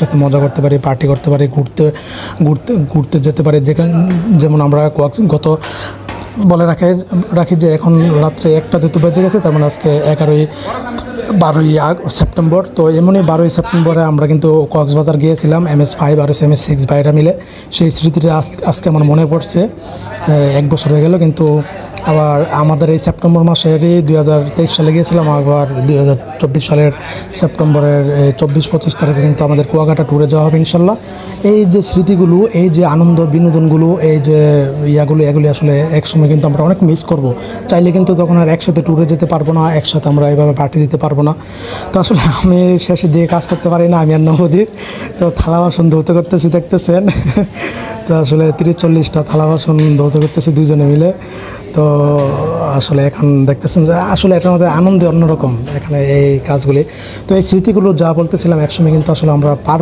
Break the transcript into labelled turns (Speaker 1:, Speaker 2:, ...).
Speaker 1: একসাথে মজা করতে পারি, পার্টি করতে পারি, ঘুরতে ঘুরতে ঘুরতে যেতে পারি। যেমন আমরা গত বলে রাখি যে এখন রাত্রে 1টা যেহেতু বেজে গেছে, তার মানে আজকে 12ই সেপ্টেম্বর। তো এমনই 12ই সেপ্টেম্বরে আমরা কিন্তু কক্সবাজার গিয়েছিলাম MS5 আর MS6 ভাইরা মিলে। সেই স্মৃতিটা আজকে আমার মনে পড়ছে। 1 বছর হয়ে গেল, কিন্তু আবার আমাদের এই সেপ্টেম্বর মাসেরই 2023 সালে গিয়েছিলাম, আবার 2024 সালের সেপ্টেম্বরের 24-25 তারিখে কিন্তু আমাদের কুয়াকাটা ট্যুরে যাওয়া হবে ইনশাল্লাহ। এই যে স্মৃতিগুলো, এই যে আনন্দ বিনোদনগুলো, এই যে এগুলি আসলে একসময় কিন্তু আমরা অনেক মিস করব। চাইলে কিন্তু তখন আর একসাথে ট্যুরে যেতে পারবো না, একসাথে আমরা এইভাবে পার্টি দিতে পারবো না। তো আসলে আমি শেষে দিয়ে কাজ করতে পারি না, আমি আর নবজিৎ। তো থালা বাসন ধুতে করতেছি, দেখতেছেন। তো আসলে 30-40টা থালা বাসন ধুতে করতেছি দুজনে মিলে। তো আসলে এখন দেখতেছেন যে আসলে এটার মধ্যে আনন্দ অন্যরকম এখানে এই কাজগুলি। তো এই স্মৃতিগুলো যা বলতেছিলাম, একসময় কিন্তু আসলে আমরা